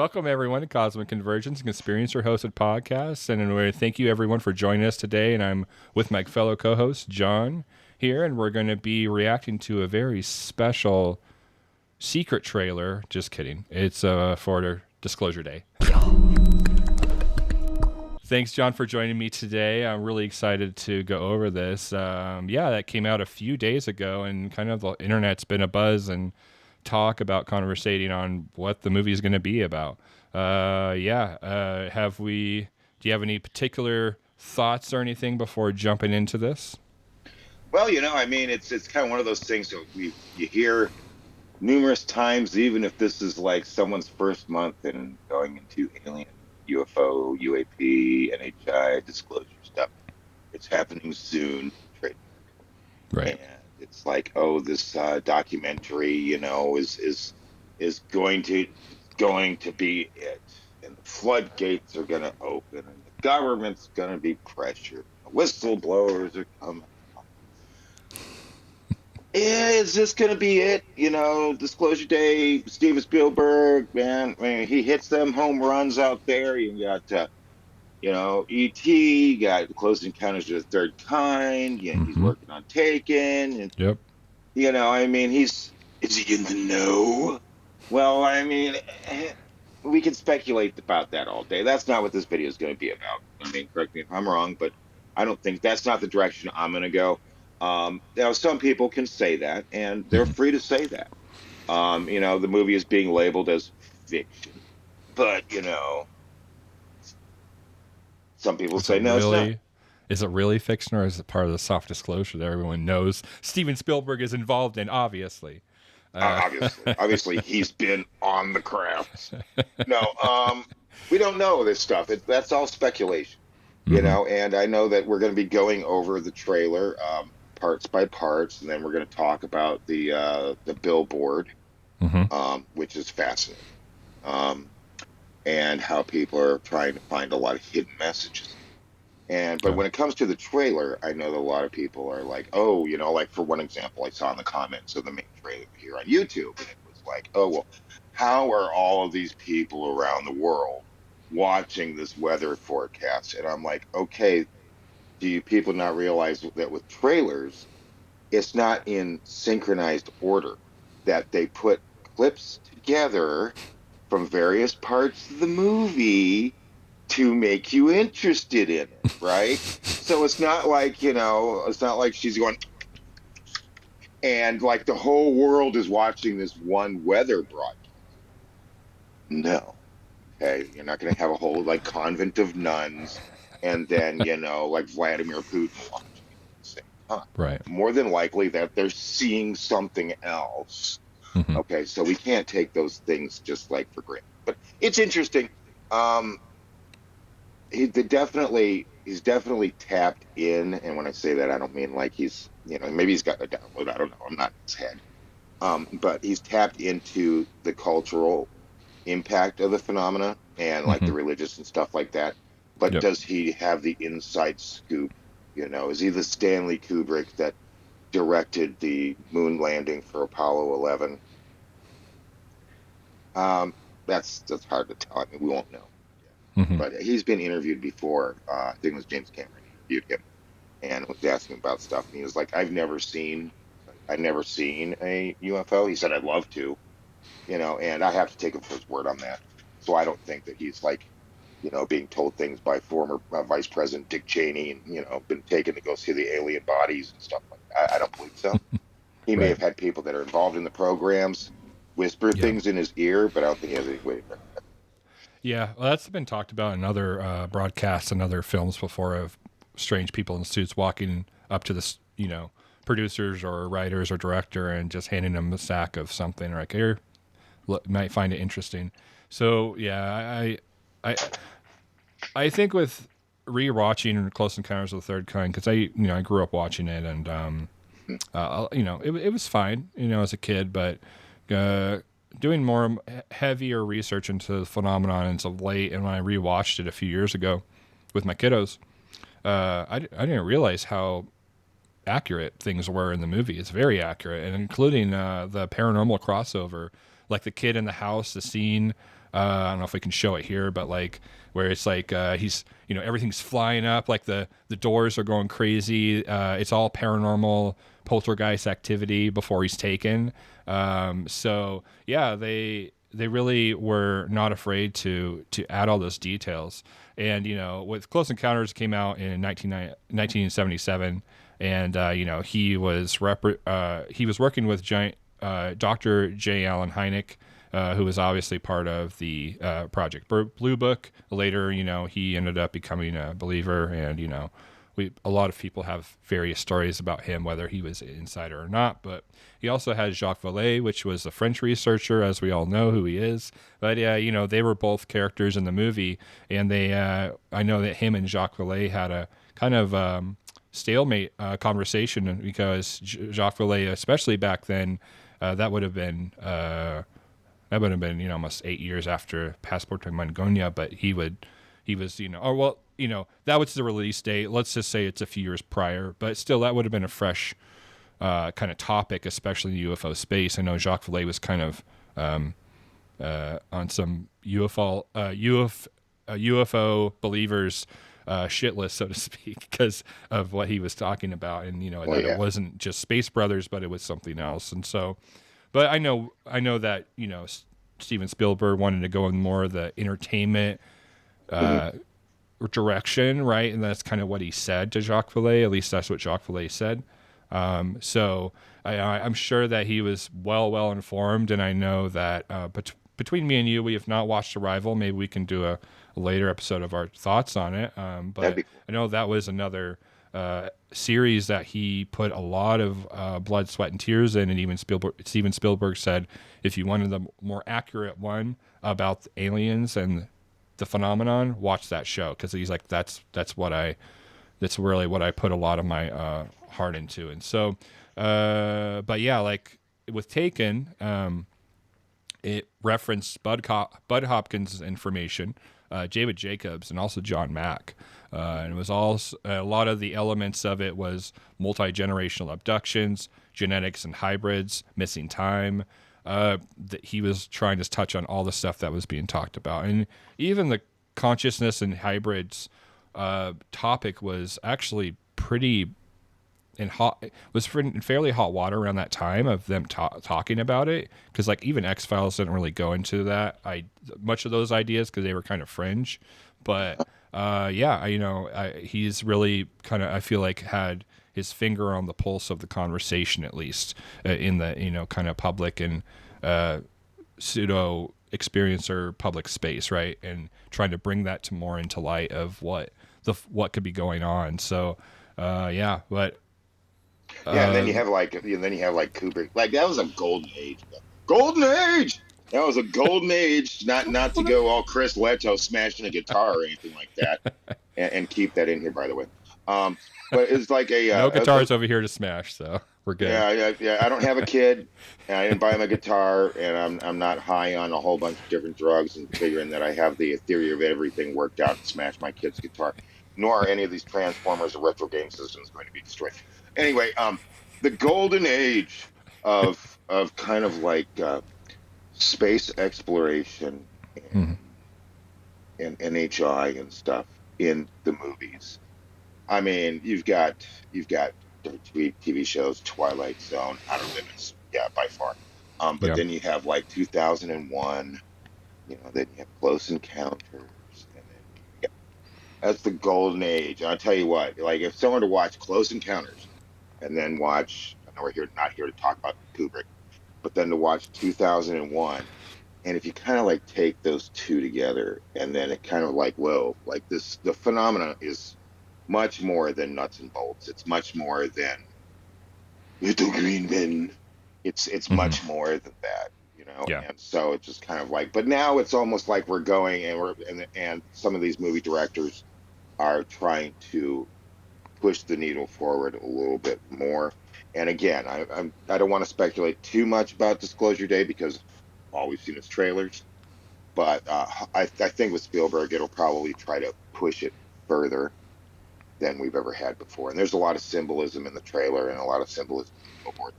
Welcome, everyone, to Cosmic Convergence, an experiencer-hosted podcast. And anyway, thank you, everyone, for joining us today. And I'm with my fellow co-host, John, here. And we're going to be reacting to a very special secret trailer. Just kidding. It's for Disclosure Day. Thanks, John, for joining me today. I'm really excited to go over this. That came out a few days ago, and kind of the internet's been abuzz and talk about conversating on what the movie is going to be about. Do you have any particular thoughts or anything before jumping into this? Well, it's kind of one of those things that you hear numerous times, even if this is like someone's first month and going into alien, UFO, UAP, NHI disclosure stuff. It's happening soon. Right. And it's like, oh, this documentary, is going to be it, and the floodgates are going to open, and the government's going to be pressured. The whistleblowers are coming. Is this going to be it? Disclosure Day, Steven Spielberg, man, he hits them home runs out there. You got, E.T., you got Close Encounters of the Third Kind. He's working on Taken. And, yep. Is he in the know? Well, we can speculate about that all day. That's not what this video is going to be about. Correct me if I'm wrong, but I don't think that's not the direction I'm going to go. Some people can say that, and they're free to say that. The movie is being labeled as fiction, but some people say no, it's not. Is it really fiction, or is it part of the soft disclosure that everyone knows Steven Spielberg is involved in? Obviously, obviously, he's been on the craft. No, we don't know this stuff. That's all speculation, And I know that we're going to be going over the trailer parts by parts, and then we're going to talk about the billboard, which is fascinating, and how people are trying to find a lot of hidden messages. But when it comes to the trailer, I know that a lot of people are like, oh, like for one example, I saw in the comments of the main trailer here on YouTube, and it was like, oh, well, how are all of these people around the world watching this weather forecast? And I'm like, okay, do you people not realize that with trailers, it's not in synchronized order, that they put clips together from various parts of the movie to make you interested in it, right? So it's not like, it's not like she's going, and like the whole world is watching this one weather broadcast. No. Okay, you're not going to have a whole like convent of nuns, and then like Vladimir Putin watching at the same time. Right. More than likely that they're seeing something else. Okay, so we can't take those things just like for granted. But it's interesting. He's definitely tapped in, and when I say that, I don't mean like he's maybe he's got a download. I don't know. I'm not in his head. But he's tapped into the cultural impact of the phenomena and like the religious and stuff like that. But does he have the inside scoop? Is he the Stanley Kubrick that directed the moon landing for Apollo 11? That's hard to tell. We won't know. But he's been interviewed before. I think it was James Cameron interviewed him and was asking about stuff. And he was like, I've never seen a UFO. He said, I'd love to, and I have to take him for his word on that. So I don't think that he's like, being told things by former Vice President Dick Cheney and, been taken to go see the alien bodies and stuff like that. I don't believe so. He may have had people that are involved in the programs whisper things in his ear, but I don't think he has any way. Yeah, well, that's been talked about in other broadcasts and other films before, of strange people in suits walking up to this, producers or writers or director and just handing them a sack of something, like, here, might find it interesting. So yeah, I think with rewatching Close Encounters of the Third Kind, because I grew up watching it, and it was fine, as a kid, but doing more heavier research into the phenomenon as of late, and when I rewatched it a few years ago with my kiddos, I didn't realize how accurate things were in the movie. It's very accurate, and including the paranormal crossover, like the kid in the house, the scene I don't know if we can show it here, but like where it's like he's everything's flying up, like the doors are going crazy. It's all paranormal poltergeist activity before he's taken. So yeah, they really were not afraid to add all those details. And with Close Encounters came out in 1977, and he was working with Dr. J. Allen Hynek, who was obviously part of the Project Blue Book. Later, he ended up becoming a believer, and a lot of people have various stories about him, whether he was an insider or not. But he also had Jacques Vallée, which was a French researcher, as we all know who he is. But they were both characters in the movie, and I know that him and Jacques Vallée had a kind of stalemate conversation, because Jacques Vallée, especially back then, that would have been almost 8 years after Passport to Mongolia, but he was that was the release date. Let's just say it's a few years prior, but still that would have been a fresh kind of topic, especially in UFO space. I know Jacques Vallée was kind of on some UFO believers shit list, so to speak, because of what he was talking about, and it wasn't just Space Brothers, but it was something else. And so, but I know that Steven Spielberg wanted to go in more of the entertainment direction, right? And that's kind of what he said to Jacques Vallée. At least that's what Jacques Vallée said. So I'm sure that he was well informed, and I know that between me and you, we have not watched Arrival. Maybe we can do a later episode of our thoughts on it. But I know that was another series that he put a lot of blood, sweat, and tears in, and even Steven Spielberg said if you wanted the more accurate one about the aliens and the phenomenon, watch that show, because he's like that's really what I put a lot of my heart into. And so, but yeah, like with Taken, it referenced Bud Hopkins' information, David Jacobs, and also John Mack. And it was all a lot of the elements of it was multi-generational abductions, genetics and hybrids, missing time. That he was trying to touch on all the stuff that was being talked about, and even the consciousness and hybrids topic was actually pretty in fairly hot water around that time of them talking about it, because like even X-Files didn't really go into that much of those ideas, because they were kind of fringe. But he's really kind of, I feel like, had his finger on the pulse of the conversation, at least in the kind of public and pseudo experiencer public space, right? And trying to bring that to more into light of what could be going on. So but and then you have Kubrick. Like that was a golden age. Golden age. That was a golden age. Not to go all Chris Leto smashing a guitar or anything like that. And keep that in here, by the way. But it's like no guitars over here to smash, so we're good. Yeah. I don't have a kid, and I didn't buy him a guitar, and I'm not high on a whole bunch of different drugs and figuring that I have the theory of everything worked out to smash my kid's guitar. Nor are any of these Transformers or retro game systems going to be destroyed. Anyway, the golden age of kind of like space exploration and NHI and stuff in the movies. I mean, you've got TV shows, Twilight Zone, Outer Limits, by far. But then you have like 2001, then you have Close Encounters, and then that's the golden age. And I'll tell you what, like if someone to watch Close Encounters and then watch, I know we're not here to talk about Kubrick, but then to watch 2001, and if you kind of like take those two together, and then it kind of like, whoa, like the phenomena is much more than nuts and bolts. It's much more than little green men. It's much more than that, And so it's just kind of like, but now it's almost like we're going and some of these movie directors are trying to push the needle forward a little bit more. And again, I don't want to speculate too much about Disclosure Day, because all we've seen is trailers. But I think with Spielberg, it'll probably try to push it further than we've ever had before. And there's a lot of symbolism in the trailer and a lot of symbolism in the billboard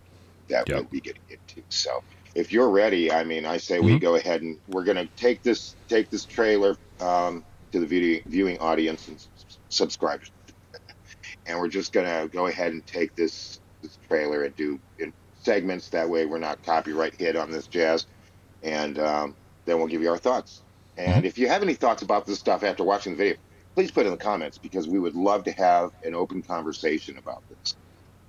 that we'll be getting into. So if you're ready, I mean, I say we Hmm. go ahead and we're going to take this trailer to the viewing audience and subscribers, and we're just going to go ahead and take this trailer and do in segments. That way, we're not copyright hit on this jazz, and then we'll give you our thoughts. Hmm. And if you have any thoughts about this stuff after watching the video, please put it in the comments because we would love to have an open conversation about this.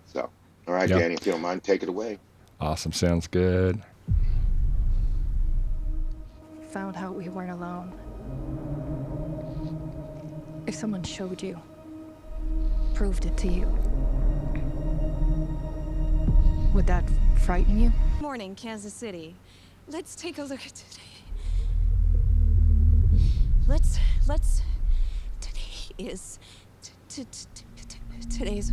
So, all right, Yeah. Danny, if you don't mind, take it away. Awesome. Sounds good. Found out we weren't alone. If someone showed you, proved it to you, would that frighten you? Morning, Kansas City. Let's take a look at today. Let's. Today is. Today's.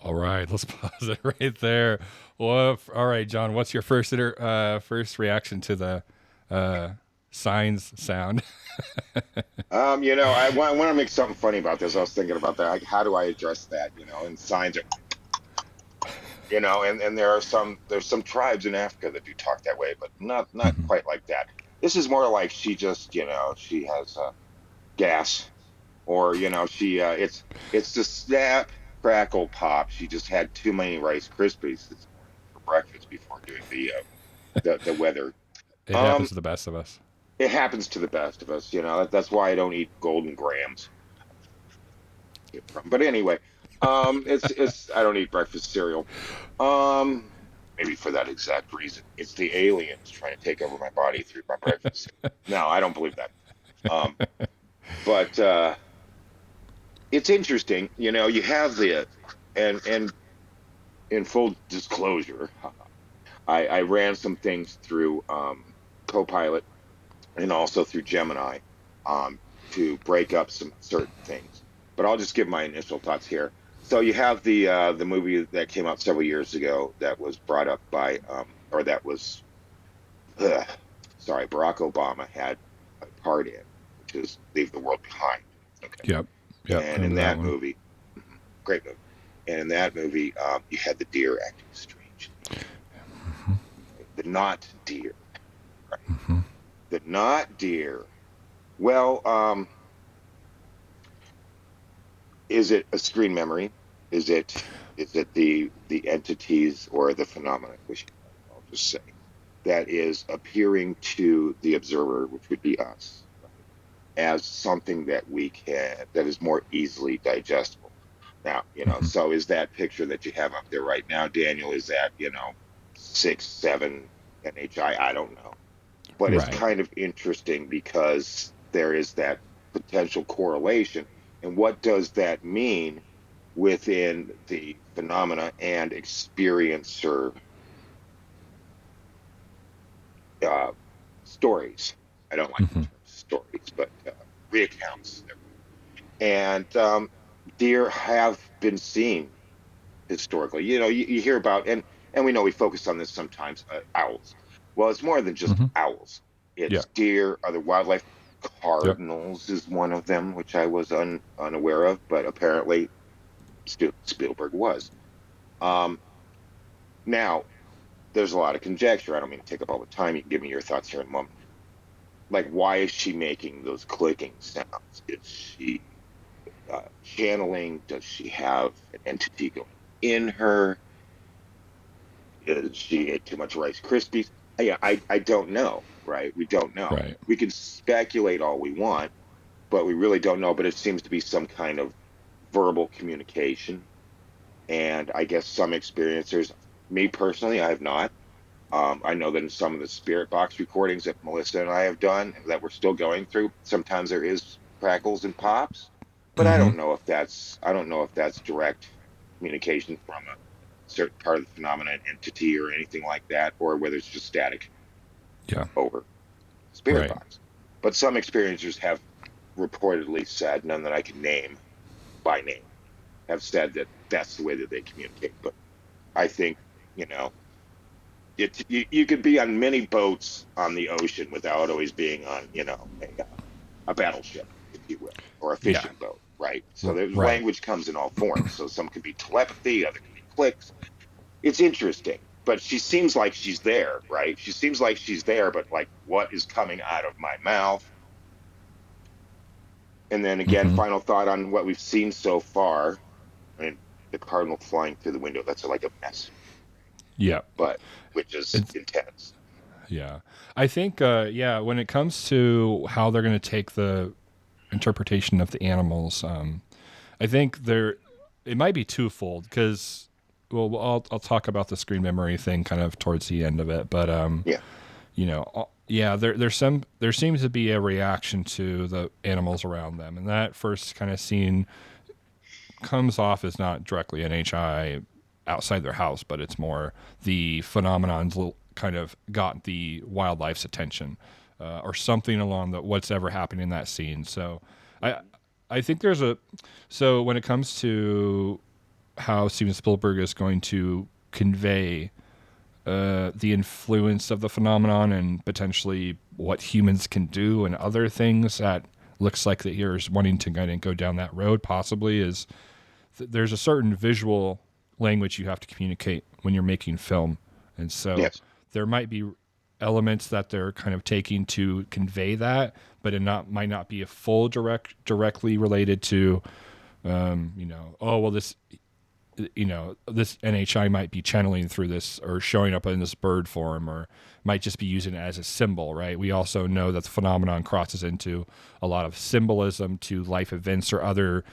All right, let's pause it right there. Well, all right, John, what's your first first reaction to the signs sound? I want to make something funny about this. I was thinking about that. Like, how do I address that? And signs are, and there's some tribes in Africa that do talk that way, but not Hmm. quite like that. This is more like she just, she has gas, or it's the snap, crackle, pop. She just had too many Rice Krispies this morning for breakfast before doing the weather. It happens Um, to the best of us. it happens to the best of us. That's why I don't eat Golden Grams. But anyway, it's I don't eat breakfast cereal. Um, maybe for that exact reason. It's the aliens trying to take over my body through my breakfast. No, I don't believe that. Um, but it's interesting. You have and in full disclosure, I ran some things through Copilot and also through Gemini to break up some certain things. But I'll just give my initial thoughts here. So you have the movie that came out several years ago that was brought up by or that was ugh, sorry, Barack Obama had a part in, which is Leave the World Behind. Okay, Yep. Yep. I and in remember that that one. movie, great movie, and in that movie, you had the deer acting strangely, the not deer, right? Hmm. The not deer. Well, is it a screen memory? Is it the entities or the phenomena, which I'll just say, that is appearing to the observer, which would be us, right, as something that is more easily digestible. Now, Hmm. so is that picture that you have up there right now, Daniel, is that, 6, 7 NHI? I don't know. But it's Right. kind of interesting because there is that potential correlation. And what does that mean within the phenomena and experiencer uh, stories? I don't like the Hmm. term stories, but reaccounts. And deer have been seen historically. You hear about, and we know we focus on this sometimes, owls. Well, it's more than just Hmm. owls. Yeah. It's deer, other wildlife. Yep. Cardinals is one of them, which I was unaware of, but apparently Spielberg was. Um, now, there's a lot of conjecture. I don't mean to take up all the time. You can give me your thoughts here in a moment. Like, why is she making those clicking sounds? Is she channeling? Does she have an entity going in her? Is she ate too much Rice Krispies? Yeah, I don't know, right? We don't know. Right. We can speculate all we want, but we really don't know. But it seems to be some kind of verbal communication. And I guess some experiencers, me personally, I have not. I know that in some of the spirit box recordings that Melissa and I have done that we're still going through, sometimes there is crackles and pops, but I Hmm. don't know if that's direct communication from a certain part of the phenomenon entity or anything like that, or whether it's just static Yeah. over spirit Right. box. But some experiencers have reportedly said, none that I can name by name, have said that that's the way that they communicate. But I think, you know, You could be on many boats on the ocean without always being on, a battleship, if you will, or a Yeah. fishing boat, right? So the Right. language comes in all forms. So some could be telepathy, other could be clicks. It's interesting, but she seems like she's there, right? She seems like she's there, but like, what is coming out of my mouth? And then again, Hmm. final thought on what we've seen so far. I mean, the cardinal flying through the window, that's like a message, Yeah. but which is It's, intense. yeah. I think, yeah, when it comes to how they're going to take the interpretation of the animals, I think it might be twofold because, well, I'll talk about the screen memory thing kind of towards the end of it, but Yeah. yeah, there seems to be a reaction to the animals around them, and that first kind of scene comes off as not directly NHI outside their house, but it's more the phenomenon's kind of got the wildlife's attention, or something along the what's ever happening in that scene. So I think so when it comes to how Steven Spielberg is going to convey the influence of the phenomenon and potentially what humans can do and other things that looks like that he's wanting to kind of go down that road possibly is there's a certain visual language you have to communicate when you're making film. And so Yes. there might be elements that they're kind of taking to convey that, but might not be a full directly related to, oh, well, this NHI might be channeling through this or showing up in this bird form or might just be using it as a symbol, right? We also know that the phenomenon crosses into a lot of symbolism to life events or other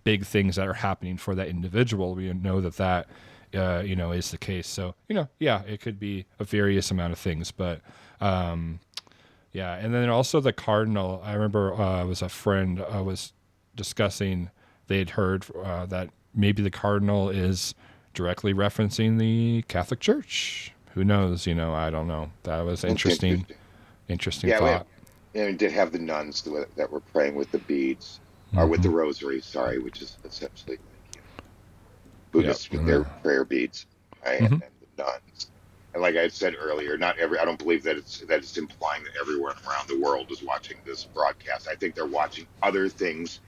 big things that are happening for that individual. We know that is the case. So, yeah, it could be a various amount of things, but, yeah. And then also the cardinal, I remember it was a friend was discussing, they had heard that maybe the cardinal is directly referencing the Catholic Church. Who knows? I don't know. That was That's interesting interesting. Yeah, thought. we did have the nuns that were praying with the beads, or with Hmm. the rosary, sorry, which is essentially like, Yep. Buddhists with their prayer beads, right? And Hmm. then the nuns. And like I said earlier, I don't believe that it's implying that everyone around the world is watching this broadcast. I think they're watching other things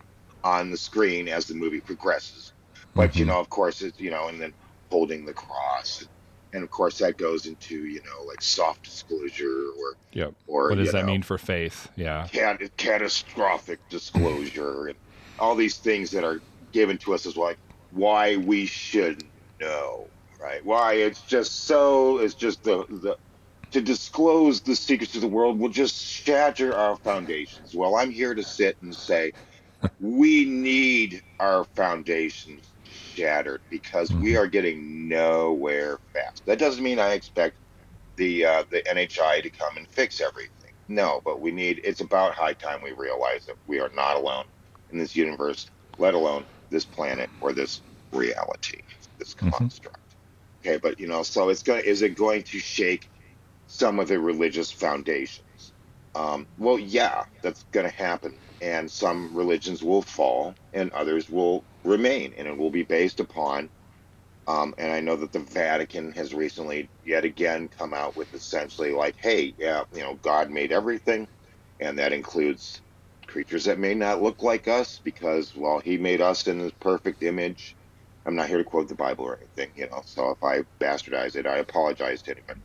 on the screen as the movie progresses. But Hmm. of course, it's and then holding the cross, and of course that goes into like soft disclosure Yep. or What does that mean for faith? Yeah. catastrophic disclosure, and all these things that are given to us as like why we should know, right? Why it's just the to disclose the secrets of the world will just shatter our foundations. Well, I'm here to sit and say we need our foundations shattered because we Hmm. are getting nowhere fast. That doesn't mean I expect the NHI to come and fix everything. No, but it's about high time we realize that we are not alone in this universe, let alone this planet or this reality, this Hmm. construct. Okay, but so is it going to shake some of the religious foundations? Well, yeah, that's going to happen. And some religions will fall and others will remain. And it will be based upon, and I know that the Vatican has recently yet again come out with essentially like, hey, yeah, God made everything. And that includes creatures that may not look like us because, well, he made us in his perfect image. I'm not here to quote the Bible or anything, so if I bastardize it, I apologize to anyone.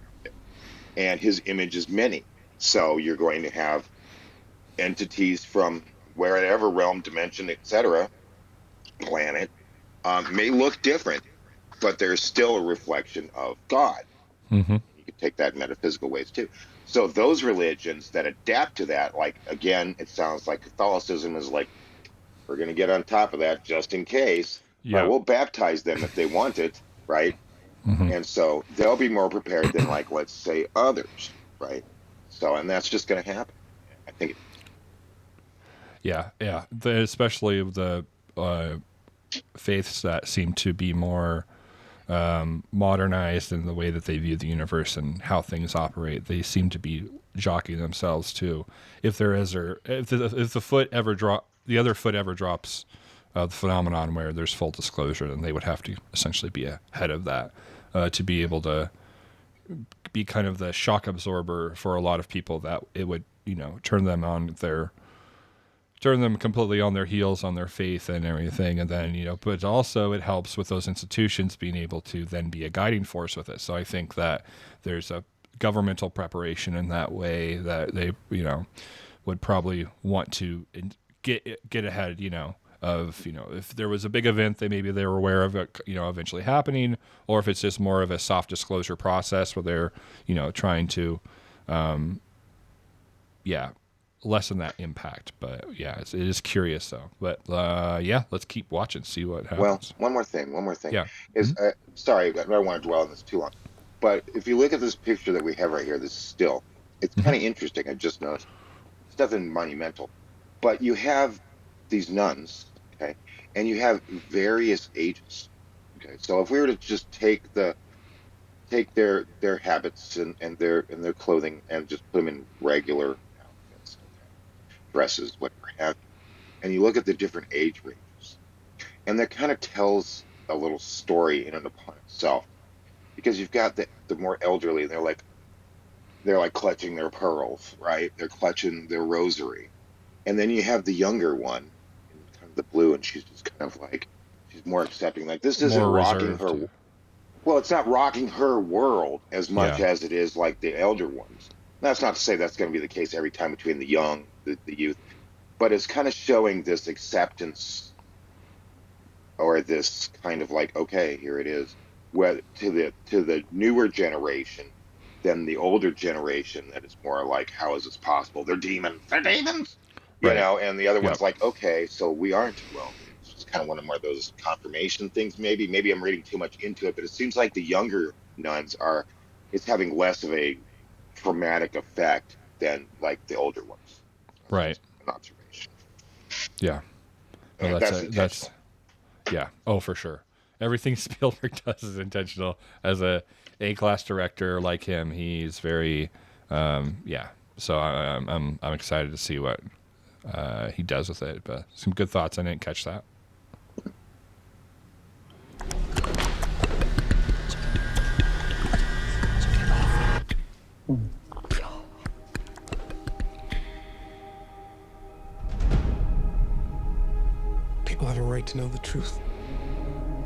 And his image is many. So you're going to have entities from wherever realm, dimension, etc., planet, may look different, but there's still a reflection of God. Hmm. You can take that in metaphysical ways too. So those religions that adapt to that, like again, it sounds like Catholicism is like, we're going to get on top of that just in case, right? Yep. We'll baptize them if they want it, right? Hmm. And so they'll be more prepared than like, let's say, others, right? So, and that's just going to happen. I think. Yeah. Yeah. Especially the faiths that seem to be more modernized in the way that they view the universe and how things operate. They seem to be jockeying themselves to if there is or if the foot ever the other foot ever drops the phenomenon where there's full disclosure, then they would have to essentially be ahead of that to be able to be kind of the shock absorber for a lot of people, that it would, turn them completely on their heels, on their faith and everything. And then, but also it helps with those institutions being able to then be a guiding force with it. So I think that there's a governmental preparation in that way, that they, would probably want to get ahead, of, if there was a big event, maybe they were aware of it, eventually happening, or if it's just more of a soft disclosure process where they're, trying to, lessen that impact. But yeah, it is curious though. But let's keep watching, see what happens. Well, one more thing. Yeah. Is sorry, I don't want to dwell on this too long. But if you look at this picture that we have right here, this still, it's kind of interesting. I just noticed it's nothing monumental, but you have these nuns, okay, and you have various ages, okay. So if we were to just take their habits and their clothing and just put them in regular outfits, okay, dresses, whatever have you, and you look at the different age ranges, and that kind of tells a little story in and upon itself, because you've got the more elderly, and they're like clutching their pearls, right? They're clutching their rosary, and then you have the younger one in kind of the blue, and she's just kind of like, she's more accepting. Like, this isn't More rocking reserved, her. yeah. Well, it's not rocking her world as much Yeah. as it is like the elder ones. That's not to say that's going to be the case every time between the young, the youth, but it's kind of showing this acceptance, or this kind of like, okay, here it is, where to the newer generation than the older generation, that is more like, how is this possible? They're demons, Right. and the other Yep. one's like, okay, so we aren't well. It's just kind of one of more of those confirmation things. Maybe I'm reading too much into it, but it seems like the younger nuns it's having less of a traumatic effect than like the older ones. Right. An observation. Yeah. And Well, that's intentional. yeah. Oh, for sure. Everything Spielberg does is intentional. As A-class director like him, he's very, yeah. So I'm excited to see what he does with it. But some good thoughts. I didn't catch that. People have a right to know the truth.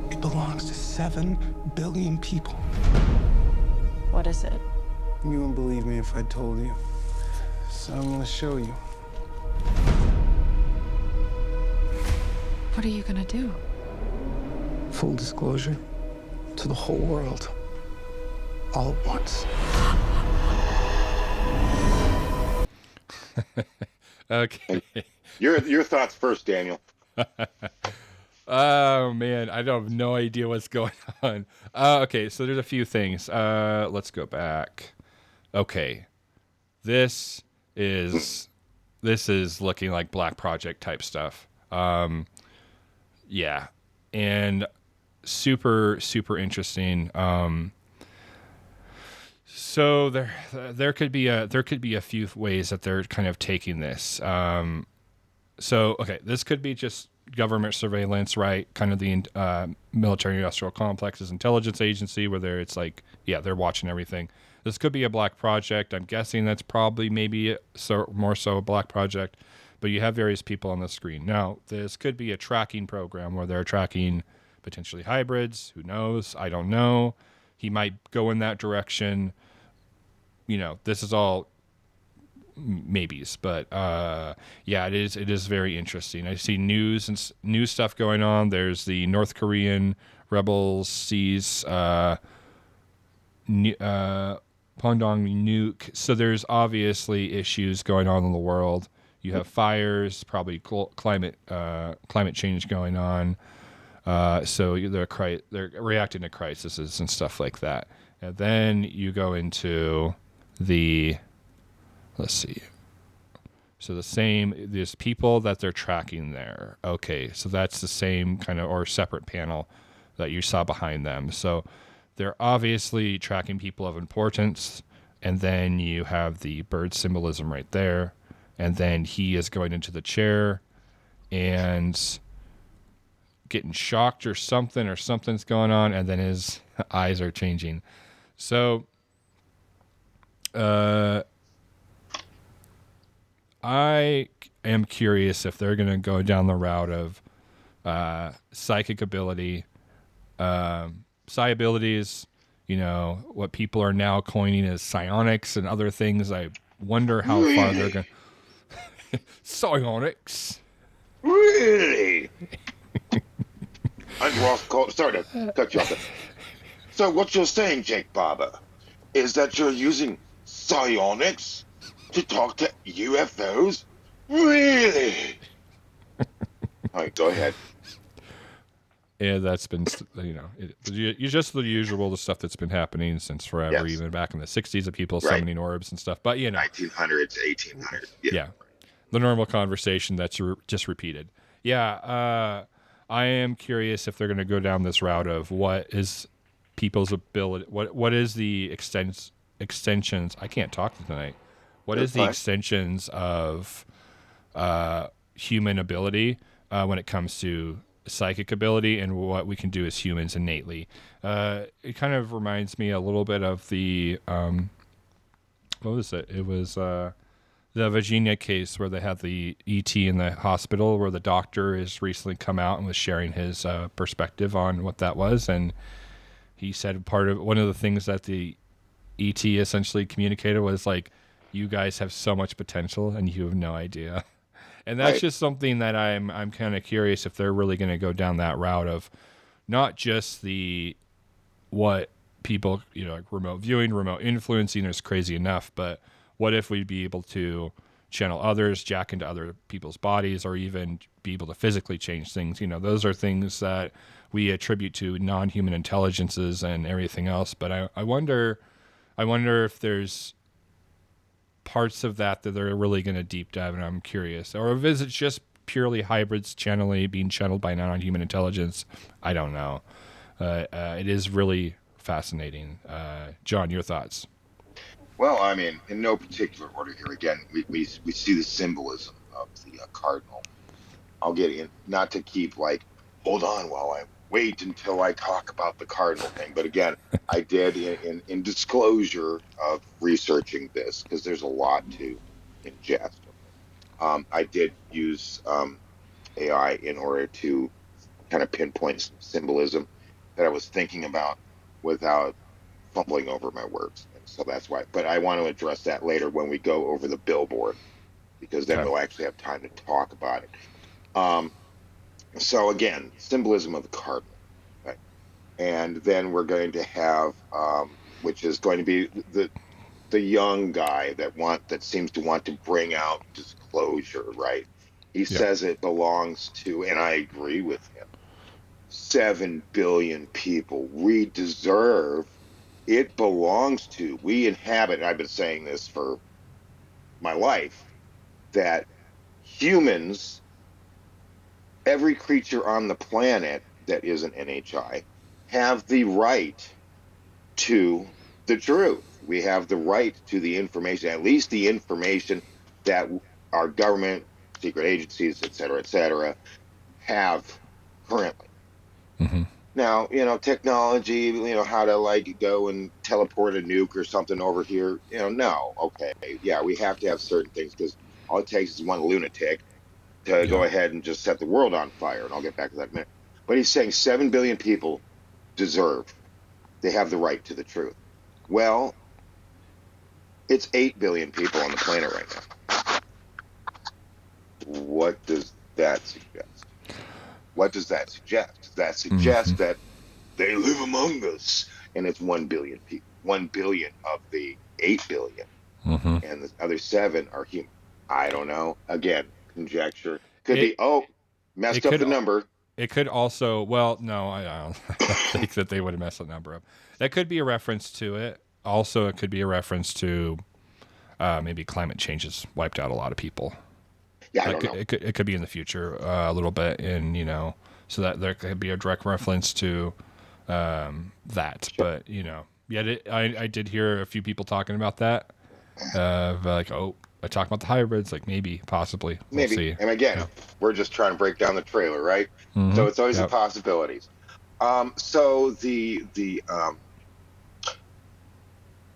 It belongs to 7 billion people. What is it? You wouldn't believe me if I told you. So I'm gonna show you. What are you gonna do? Full disclosure to the whole world. All at once. Okay. Your thoughts first, Daniel. Oh man, I don't have no idea what's going on. Okay, so there's a few things. Let's go back. Okay, this is looking like Black Project type stuff. Yeah, and super interesting. So there could be a few ways that they're kind of taking this. So okay, this could be just government surveillance, right? Kind of the military industrial complex's intelligence agency, where it's like, yeah, they're watching everything. This could be a Black Project. I'm guessing that's probably maybe more so a Black Project, but you have various people on the screen. Now, this could be a tracking program where they're tracking potentially hybrids. Who knows? I don't know. He might go in that direction. This is all maybes, but yeah, it is very interesting. I see news stuff going on. There's the North Korean rebels seize Pondong nuke. So there's obviously issues going on in the world. You have fires, probably climate change going on. So they're reacting to crises and stuff like that. And then you go into let's see. So there's people that they're tracking there. Okay, so that's the same kind of, or separate panel that you saw behind them. So they're obviously tracking people of importance. And then you have the bird symbolism right there. And then he is going into the chair and getting shocked or something's going on. And then his eyes are changing. So Uh, I am curious if they're going to go down the route of psychic ability, psi abilities, what people are now coining as psionics and other things. I wonder how far they're going to... Psionics? Really? I'm Ross Cole. Sorry to cut you off there. So what you're saying, Jake Barber, is that you're using psionics to talk to UFOs? Really? All right, go ahead. Yeah, that's been, just the usual, the stuff that's been happening since forever, Yes. even back in the 60s of people Right. summoning orbs and stuff. But, 1900s, 1800s. yeah. The normal conversation that's just repeated. Yeah, I am curious if they're going to go down this route of what is people's ability, what is the extensions, I can't talk tonight. What is the extensions of human ability when it comes to psychic ability and what we can do as humans innately? It kind of reminds me a little bit of the what was it? It was the Virginia case where they had the ET in the hospital, where the doctor has recently come out and was sharing his perspective on what that was, and he said one of the things that the ET essentially communicated was like, you guys have so much potential and you have no idea. And that's just something that I'm kind of curious if they're really going to go down that route of not just what people, like remote viewing, remote influencing is crazy enough, but what if we'd be able to channel others, jack into other people's bodies, or even be able to physically change things? Those are things that we attribute to non-human intelligences and everything else. But I wonder if there's parts of that they're really going to deep dive, and I'm curious. Or if it's just purely hybrids being channeled by non-human intelligence. I don't know. It is really fascinating. John, your thoughts? Well, I mean, in no particular order here. Again, we see the symbolism of the cardinal. I'll get in, not to keep hold on while I wait until I talk about the cardinal thing. But again, I did in disclosure of researching this, because there's a lot to ingest. I did use AI in order to kind of pinpoint some symbolism that I was thinking about without fumbling over my words. And so that's why. But I want to address that later when we go over the billboard, because then we'll actually have time to talk about it. So again, symbolism of the cardinal, right? And then we're going to have, which is going to be the young guy that seems to want to bring out disclosure, right? He says it belongs to, and I agree with him, 7 billion people. We deserve, it belongs to, we inhabit, I've been saying this for my life, that humans, every creature on the planet that is an NHI, have the right to the truth. We have the right to the information, at least the information that our government, secret agencies, et cetera, have currently. Mm-hmm. Now, technology, how to go and teleport a nuke or something over here, no, okay. Yeah, we have to have certain things, because all it takes is one lunatic to go ahead and just set the world on fire, and I'll get back to that in a minute. But he's saying 7 billion people they have the right to the truth. Well, it's 8 billion people on the planet right now. What does that suggest? Does that suggest that they live among us, and it's 1 billion people. 1 billion of the 8 billion, and the other 7 are human. I don't know. Again, conjecture. Could be, messed up the number. It could also, well, no, I don't think that they would have messed the number up. That could be a reference to it. Also, it could be a reference to maybe climate change has wiped out a lot of people. Yeah, I don't know. It could be in the future a little bit, and so that there could be a direct reference to that. Sure. But I did hear a few people talking about that. I talk about the hybrids, maybe, possibly. We'll see. And again, we're just trying to break down the trailer, right? Mm-hmm. So it's always the possibilities. So the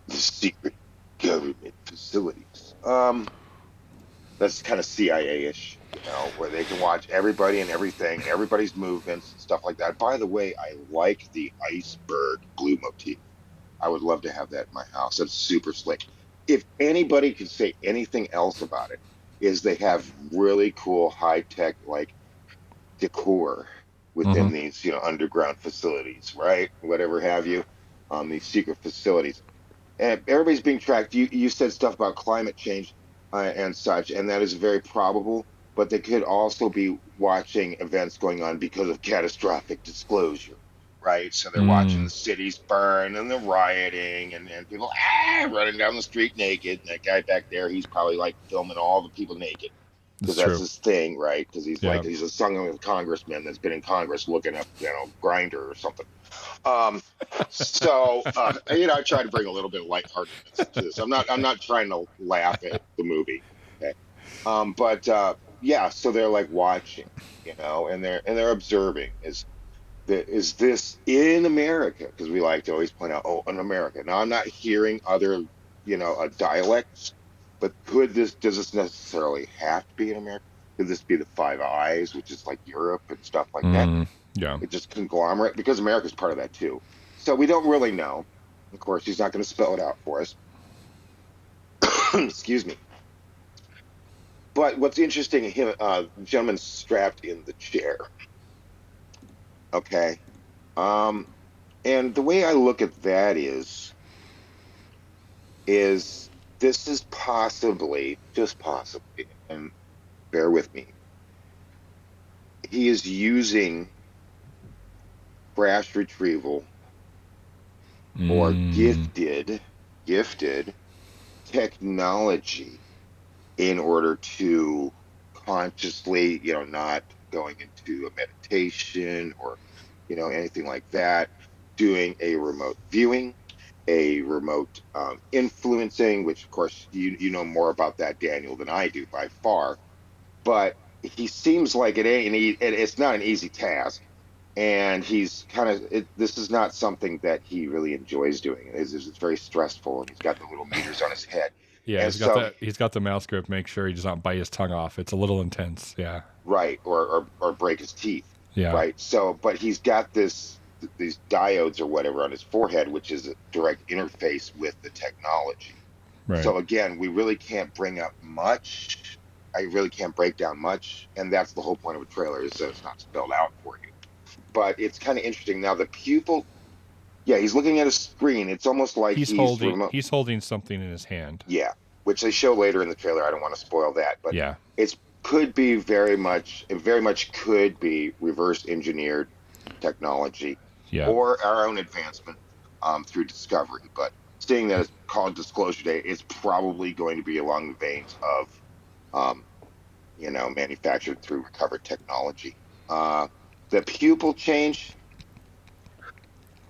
secret government facilities. That's kind of CIA-ish, where they can watch everybody and everything, everybody's movements and stuff like that. By the way, I like the iceberg blue motif. I would love to have that in my house. That's super slick. If anybody could say anything else about it, is they have really cool high tech like decor Mm-hmm. within these, underground facilities, right? Whatever have you, these secret facilities. And everybody's being tracked. You said stuff about climate change and such, and that is very probable. But they could also be watching events going on because of catastrophic disclosure, right? So they're watching the Mm, cities burn and the rioting and people running down the street naked. And that guy back there, he's probably like filming all the people naked because it's that's true. his thing, right? Because he's Yeah. like he's a son of a congressman that's been in Congress looking up, Grinder or something. Um, I try to bring a little bit of lightheartedness to this. I'm not trying to laugh at the movie. Okay. But yeah, so they're like watching, and they're observing. Is this in America? Because we like to always point out, oh, in America. Now I'm not hearing other, dialects, but does this necessarily have to be in America? Could this be the Five Eyes, which is like Europe and stuff like that? Mm, yeah. It just conglomerate because America's part of that too. So we don't really know. Of course, he's not going to spell it out for us. Excuse me. But what's interesting, him, gentleman strapped in the chair. Okay. Um, and the way I look at that is this is possibly, just possibly, and bear with me, he is using crash retrieval or Mm, gifted technology in order to consciously, not going into a meditation or, anything like that, doing a remote viewing, a remote influencing, which of course you know more about that, Daniel, than I do by far. But he seems like it ain't, it's not an easy task. And he's kind of, this is not something that he really enjoys doing. It's very stressful, and he's got the little meters on his head. yeah, And so he's got the mouse grip. Make sure he does not bite his tongue off. It's a little intense. Yeah. right, or break his teeth, Yeah. right? So, but he's got these diodes or whatever on his forehead, which is a direct interface with the technology. Right. So again, we really can't bring up much. I really can't break down much, and that's the whole point of a trailer, is that it's not spelled out for you. But it's kind of interesting now. The pupil, yeah, he's looking at a screen. It's almost like he's remote. He's holding something in his hand. Yeah, which they show later in the trailer. I don't want to spoil that, but Yeah. it's could be it very much could be reverse engineered technology Yeah. or our own advancement through discovery. But seeing that it's called Disclosure Day, it's probably going to be along the veins of, um, manufactured through recovered technology. The pupil change,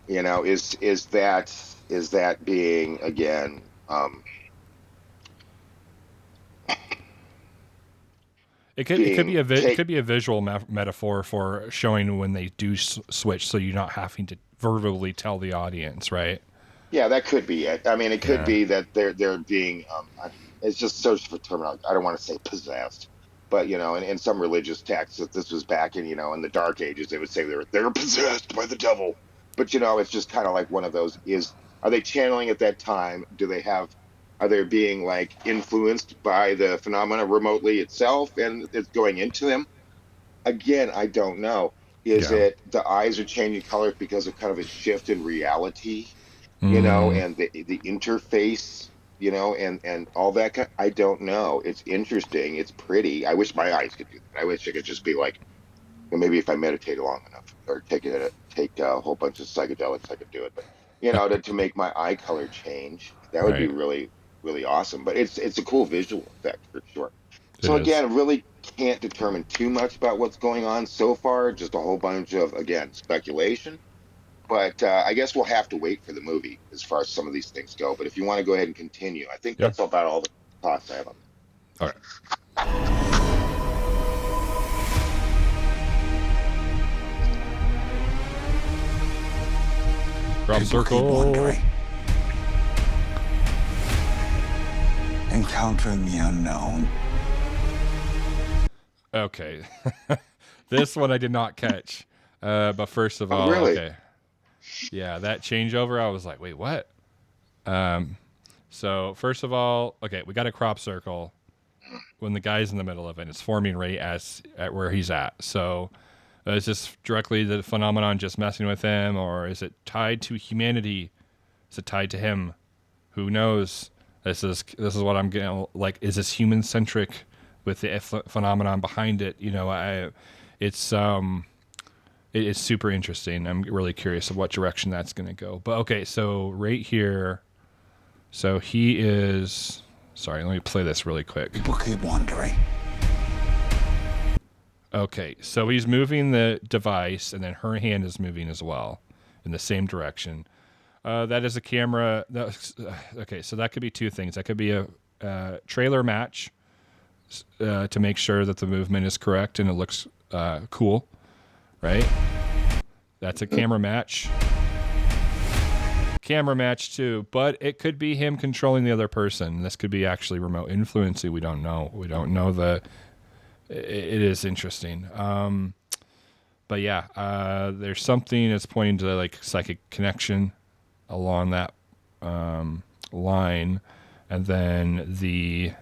is that being again. It Being take could be a visual metaphor for showing when they do switch, so you're not having to verbally tell the audience, right? Yeah, that could be it. I mean, it could Yeah. be that they're being. It's just search for terminology. I don't want to say possessed, but in some religious texts, if this was back in the Dark Ages, they would say they're possessed by the devil. But it's just kind of like one of those. Are they channeling at that time? Are they being like influenced by the phenomena remotely itself, and it's going into them? Again, I don't know. Is Yeah. it the eyes are changing colors because of kind of a shift in reality? Mm, And the interface, and all that I don't know. It's interesting. It's pretty. I wish my eyes could do that. I wish I could just be like, maybe if I meditate long enough or take a whole bunch of psychedelics, I could do it. But to make my eye color change, that would be right. really, really awesome. But it's a cool visual effect for sure. It So is. again, really can't determine too much about what's going on so far. Just a whole bunch of, again, speculation. But I guess we'll have to wait for the movie as far as some of these things go. But if you want to go ahead and continue, I think Yeah. that's about all the thoughts I have on All right. Drop People keep circle. wondering, encountering the unknown. Okay. This one I did not catch. But first of Oh, all, really? okay. Yeah, that changeover, I was like, wait, what? So first of all, okay, we got a crop circle when the guy's in the middle of it. It's forming right at where he's at. So is this directly the phenomenon just messing with him, or is it tied to humanity? Is it tied to him? Who knows? This is what I'm getting. Like, is this human centric with the phenomenon behind it? You know, it's it is super interesting. I'm really curious of what direction that's going to go. But okay, so right here, so he is. Sorry, let me play this really quick. People keep wondering. Okay, so he's moving the device, and then her hand is moving as well in the same direction. That is a camera. Okay, so that could be two things. That could be a trailer match to make sure that the movement is correct and it looks cool, right? That's a camera match. Camera match too, but it could be him controlling the other person. This could be actually remote influencing. We don't know. We don't know it is interesting. But yeah, there's something that's pointing to like psychic connection along that line, and then the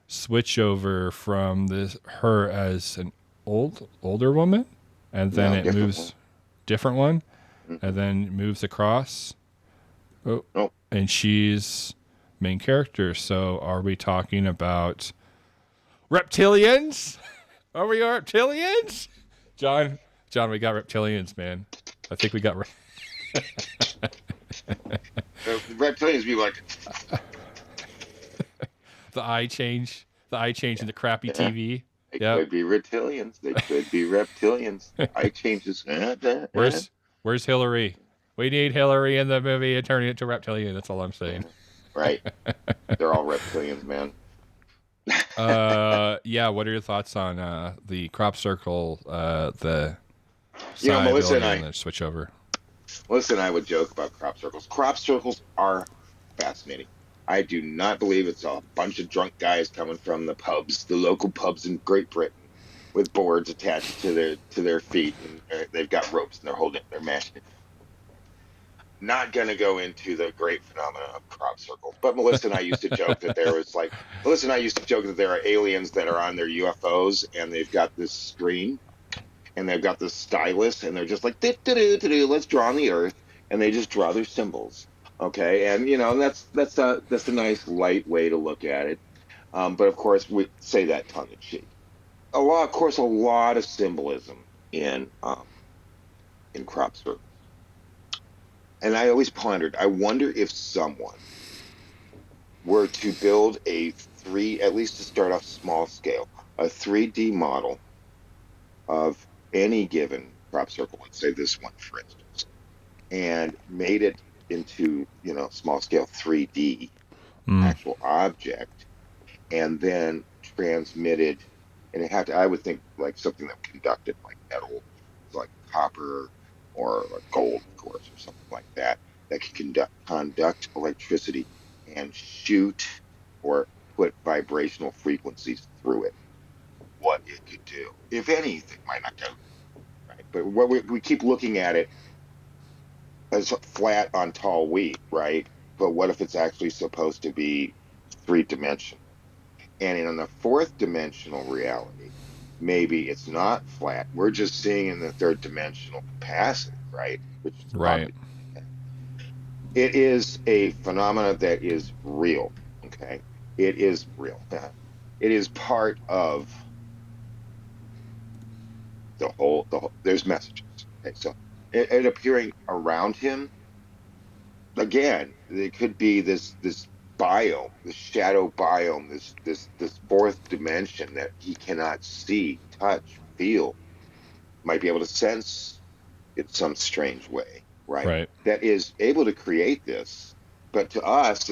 switch over from her as an older woman, and then it moves different one, and then moves across. Oh, and she's main character. So are we talking about reptilians? Are we reptilians? John, we got reptilians, man. I think we got reptilians be like the eye change in the crappy TV. They could be reptilians. They could be reptilians. Eye changes. Where's Hillary? We need Hillary in the movie and turning it to reptilian. That's all I'm saying. Right. They're all reptilians, man. Yeah. What are your thoughts on the crop circle? The Melissa and the switch over. Melissa and I would joke about crop circles. Crop circles are fascinating. I do not believe it's a bunch of drunk guys coming from the pubs, the local pubs in Great Britain, with boards attached to their feet, and they've got ropes and they're holding it, they're mashing it. Not going to go into the great phenomenon of crop circles, but Melissa and I used to joke that there are aliens that are on their UFOs, and they've got this screen, and they've got this stylus, and they're just like, let's draw on the earth, and they just draw their symbols. Okay, and that's a nice light way to look at it, but of course we say that tongue in cheek. A lot of symbolism in crop circles, and I always pondered. I wonder if someone were to build at least to start off small scale, a 3D model of any given crop circle. Let's say this one, for instance, and made it into small scale 3D actual object, and then transmitted, and I would think like something that conducted like metal, like copper or gold, of course, or something like that can conduct electricity and shoot or put vibrational frequencies through it. What it could do, if anything, might not go right, but what we keep looking at it as flat on tall wheat, right? But what if it's actually supposed to be 3-dimensional? And in the 4th-dimensional reality, maybe it's not flat. We're just seeing in the 3rd-dimensional capacity, right? Which is right. It is a phenomenon that is real. Okay, it is real. It is part of the whole. There's messages. Okay, so. It appearing around him, again, it could be this biome, this shadow biome, this 4th dimension that he cannot see, touch, feel, might be able to sense in some strange way, right? Right. That is able to create this, but to us,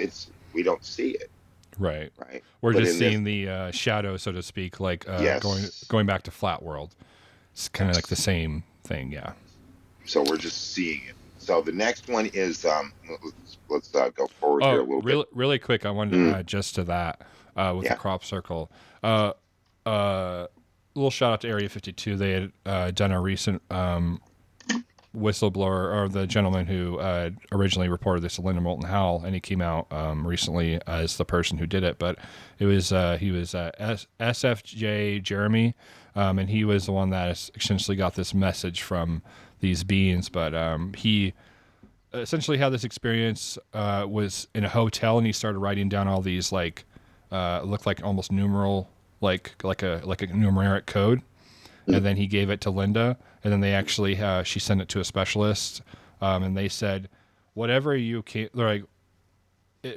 we don't see it. Right. Right. We're just seeing the shadow, so to speak, like yes. going back to Flat World. It's kind of like the same thing, yeah. So we're just seeing it. So the next one is let's go forward here a Oh, little bit. really quick, I wanted to add just to that with the Yeah. crop circle. Little shout out to Area 52. They had done a recent whistleblower, or the gentleman who originally reported this to Linda Moulton Howe, and he came out recently as the person who did it. But it was he was SFJ Jeremy, and he was the one that essentially got this message from these beings. But he essentially had this experience, was in a hotel, and he started writing down all these like looked like almost numeral, like a numeric code, and then he gave it to Linda, and then they actually she sent it to a specialist, and they said whatever you can, like,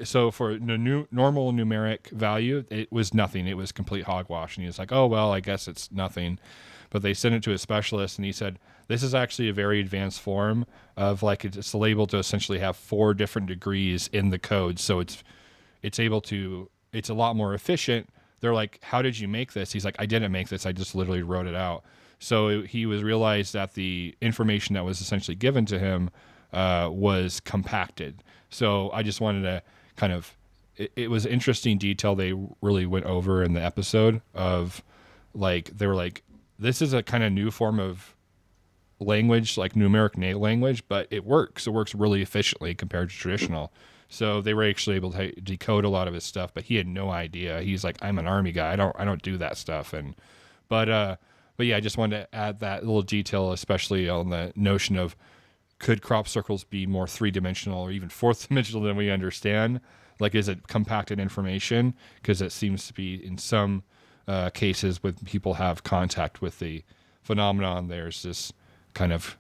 so for the normal numeric value, it was nothing. It was complete hogwash, and he was like, oh well, I guess it's nothing. But they sent it to a specialist, and he said this is actually a very advanced form of, like, it's labeled to essentially have 4 different degrees in the code, so it's able to, it's a lot more efficient. They're like, how did you make this? He's like, I didn't make this, I just literally wrote it out. So he was realized that the information that was essentially given to him was compacted. So I just wanted to kind of, it was interesting detail they really went over in the episode of, like, they were like, this is a kind of new form of language, like numeric language, but it works really efficiently compared to traditional. So they were actually able to decode a lot of his stuff, but he had no idea. He's like, I'm an army guy, I don't do that stuff. And but yeah, I just wanted to add that little detail, especially on the notion of, could crop circles be more 3-dimensional or even 4th-dimensional than we understand? Like, is it compacted information? Because it seems to be in some cases when people have contact with the phenomenon, there's this kind of,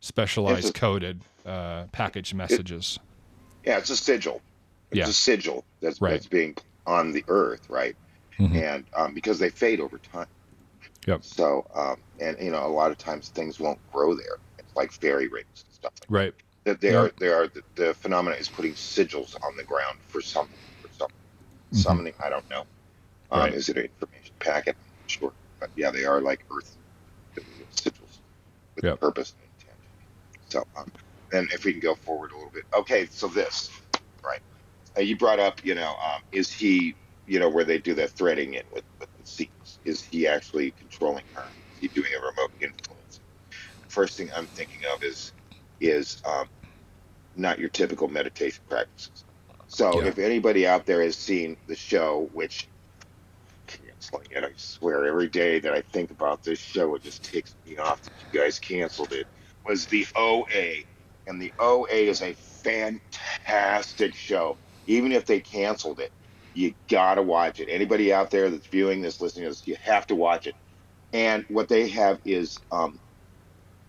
specialized coded package messages. It's a sigil. It's a sigil that's being on the earth, right? Mm-hmm. And because they fade over time. Yep. So, and a lot of times things won't grow there. It's like fairy rings and stuff like right. that. The phenomena is putting sigils on the ground for something, summoning. I don't know. Is it an information packet? I'm not sure. But yeah, they are like earth sigils with purpose and intention. So, and if we can go forward a little bit. Okay, so this, right? You brought up, is he, where they do that threading in with the sequence? Is he actually controlling her? Is he doing a remote influence? The first thing I'm thinking of is not your typical meditation practices. So if anybody out there has seen the show, which, I swear every day that I think about this show, it just takes me off that you guys canceled it, was the OA. And the OA is a fantastic show. Even if they canceled it, you gotta watch it. Anybody out there that's viewing this, listening to this, you have to watch it. And what they have is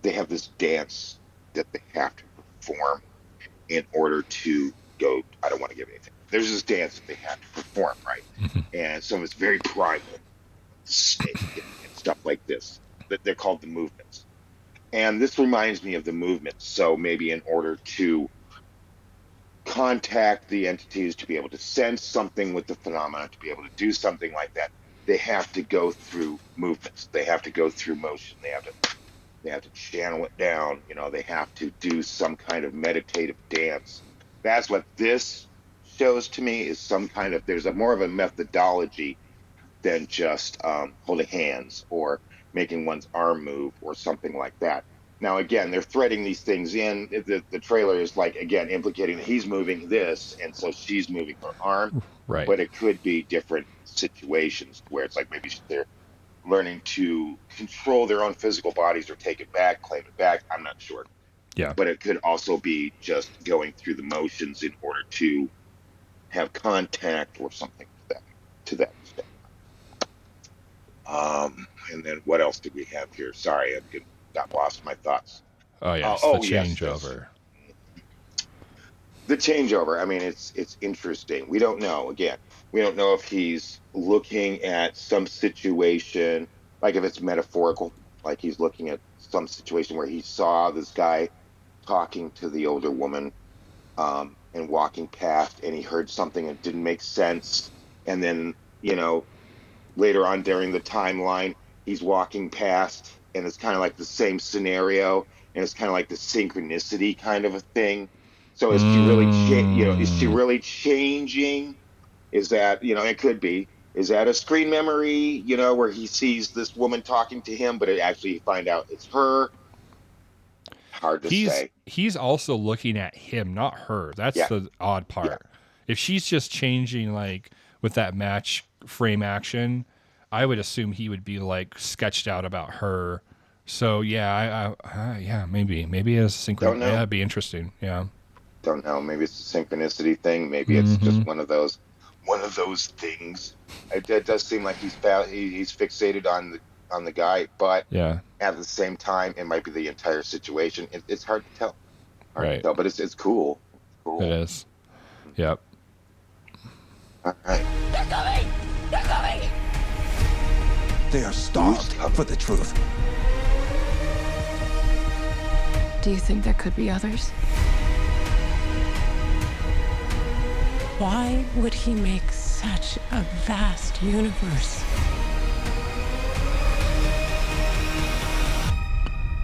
they have this dance that they have to perform in order to go. I don't want to give anything. There's this dance that they have to perform, right? And some of it's very primal, snake and stuff like this. That they're called the movements. And this reminds me of the movements. So maybe in order to contact the entities, to be able to sense something with the phenomena, to be able to do something like that, they have to go through movements. They have to go through motion. They have to channel it down. They have to do some kind of meditative dance. That's what this shows to me, is some kind of, there's more of a methodology than just holding hands or making one's arm move or something like that. Now, again, they're threading these things in. The trailer is, like, again, implicating that he's moving this, and so she's moving her arm. Right. But it could be different situations where it's like maybe they're learning to control their own physical bodies or take it back, claim it back. I'm not sure. Yeah. But it could also be just going through the motions in order to have contact or something to that extent. And then what else did we have here? Sorry, I got lost in my thoughts. Oh yes, the changeover. The changeover. I mean, it's interesting. We don't know. Again, we don't know if he's looking at some situation, like if it's metaphorical, like he's looking at some situation where he saw this guy talking to the older woman and walking past, and he heard something that didn't make sense, and then later on during the timeline, he's walking past, and it's kind of like the same scenario, and it's kind of like the synchronicity kind of a thing. So is she really, is she Mm. really changing? Is that, it could be. Is that a screen memory, where he sees this woman talking to him, but it actually you find out it's her? Hard to say. He's also looking at him, not her. That's Yeah, the odd yeah. part. If she's just changing like with that match frame action, I would assume he would be like sketched out about her. So yeah, yeah, maybe it's Don't synchron. Yeah, know. that'd be interesting. Yeah. Don't know. Maybe it's a synchronicity thing. Maybe it's Mm-hmm. just one of those things. It does seem like he's fixated on the guy, but Yeah. at the same time, it might be the entire situation. It's hard to tell. Hard to Right. tell, but it's cool. It's It cool. is. Yep. All right. They're coming! They're coming! They are starved for the truth. Do you think there could be others? Why would he make such a vast universe?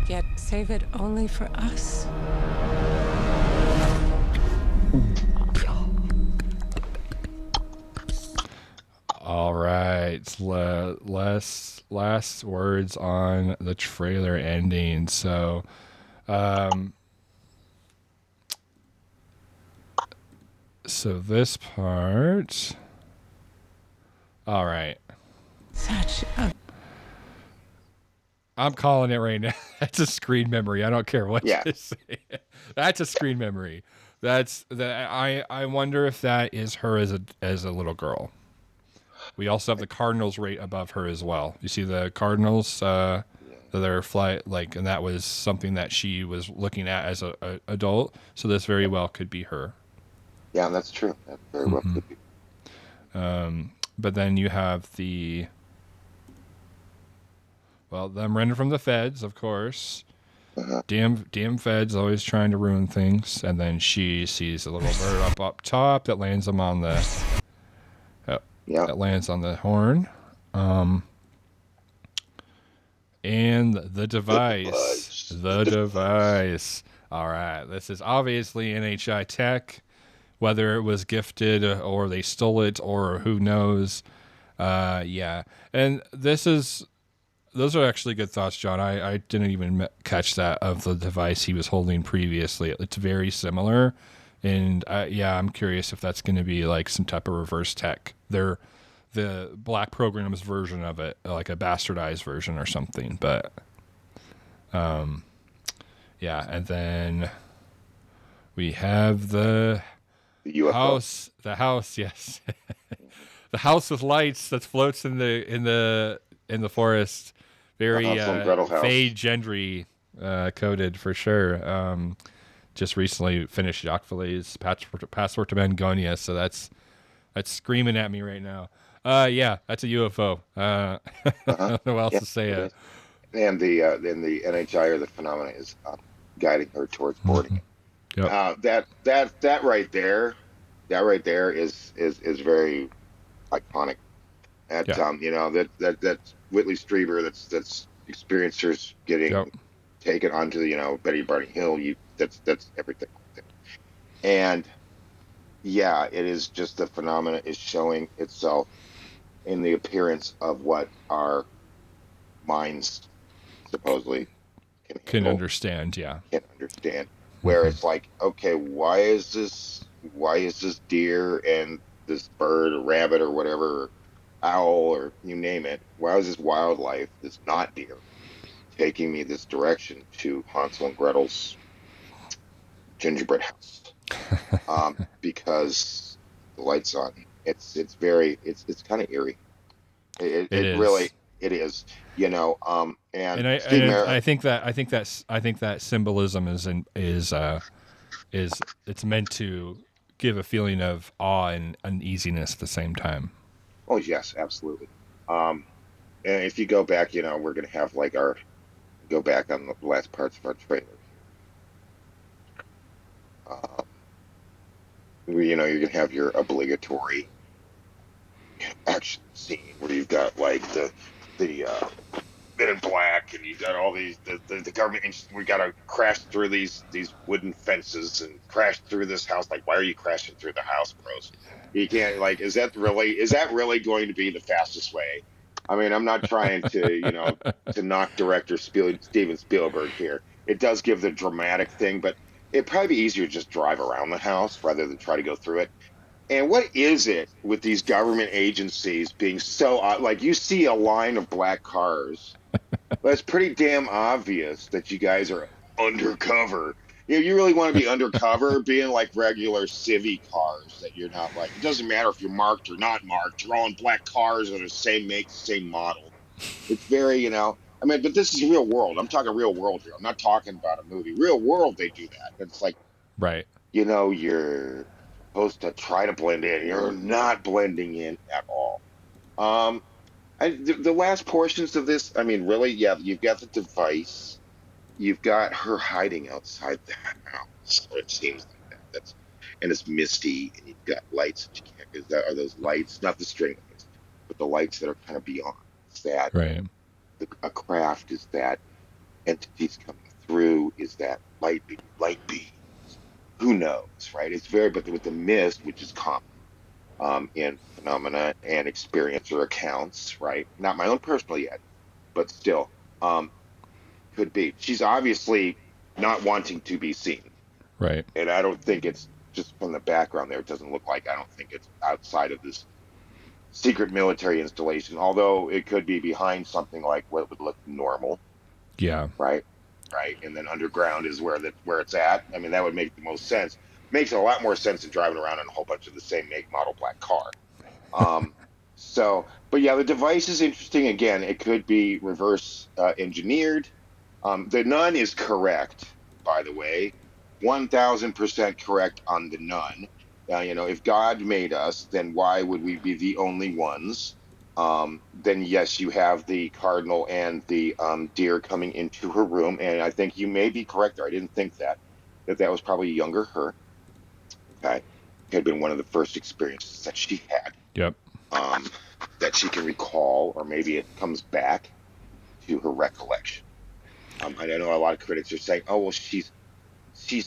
Yet save it only for us? All right. Last words on the trailer ending. So, this part. All right. Such a I'm calling it right now. That's a screen memory. I don't care what Yeah. you say. That's a screen memory. That's that. I wonder if that is her as a little girl. We also have the Cardinals right above her as well. You see the Cardinals, their flight, like, and that was something that she was looking at as a adult. So this very well could be her. Yeah, that's true. That very well could be. But then you have them running from the feds, of course. Uh-huh. Damn feds always trying to ruin things. And then she sees a little bird up top that lands them on the. Yeah. That lands on the horn. And the device. The device. All right. This is obviously NHI tech. Whether it was gifted or they stole it or who knows. Yeah. And those are actually good thoughts, John. I didn't even catch that of the device he was holding previously. It's very similar. And I'm curious if that's going to be like some type of reverse tech. They're the Black Program's version of it, like a bastardized version or something. But, and then we have the UFO. house. The house, yes, the house with lights that floats in the forest. Very Hansel and Gretel house. Faye Gendry coded for sure. Just recently finished Jacques Vallée's Passport to Bengonia, so that's screaming at me right now. That's a UFO. I don't know what else to say. It is. And the NHI or the phenomena is guiding her towards boarding. Yep. That right there is very iconic. That's that's Whitley Strieber. That's experiencers getting taken onto the Betty Barney Hill. That's everything. And it is just the phenomena is showing itself in the appearance of what our minds supposedly can understand. Yeah. Can understand. Where it's like, okay, why is this deer and this bird or rabbit or whatever, owl or you name it, why is this wildlife, this not deer, taking me this direction to Hansel and Gretel's gingerbread house? Because the light's on. It's kind of eerie. It really is. And I think that symbolism is it's meant to give a feeling of awe and uneasiness at the same time. Oh yes, absolutely. And if you go back, we're gonna have like go back on the last parts of our trailer. You're gonna have your obligatory action scene where you've got like the got all these the government agents, we got to crash through these wooden fences and crash through this house. Like, why are you crashing through the house, bros? You can't, like, is that really going to be the fastest way? I mean, I'm not trying to, to knock director Steven Spielberg here. It does give the dramatic thing, but it'd probably be easier to just drive around the house rather than try to go through it. And what is it with these government agencies being so like, you see a line of black cars, but it's pretty damn obvious that you guys are undercover. You really want to be undercover, being like regular civvy cars that you're not like. It doesn't matter if you're marked or not marked. You're all in black cars that are the same make, same model. It's very, I mean, but this is real world. I'm talking real world here. I'm not talking about a movie. Real world, they do that. It's like, Right. you're supposed to try to blend in. You're not blending in at all. The last portions of this, I mean, really, yeah, you've got the device. You've got her hiding outside the house, or it seems like that. And it's misty, and you've got lights that you can't. Are those lights, not the string lights, but the lights that are kind of beyond? Is that Right. a craft? Is that entities coming through? Is that light beams? Who knows, right? It's very, but with the mist, which is common in phenomena and experiencer accounts, right? Not my own personal yet, but still, could be. She's obviously not wanting to be seen, Right. and I don't think it's just from the background there. It doesn't look like. I don't think it's outside of this secret military installation, although it could be behind something like what would look normal, Yeah. right? Right, and then underground is where it's at. I mean, that would make the most sense. Makes a lot more sense than driving around in a whole bunch of the same make, model, black car. But yeah, the device is interesting. Again, it could be reverse engineered. The Nun is correct, by the way, 1,000% correct on the Nun. If God made us, then why would we be the only ones? Then yes, you have the cardinal and the deer coming into her room, and I think you may be correct there. I didn't think that was probably a younger her. Okay, it had been one of the first experiences that she had, Yep. that she can recall, or maybe it comes back to her recollection. I know a lot of critics are saying, "Oh, well, she's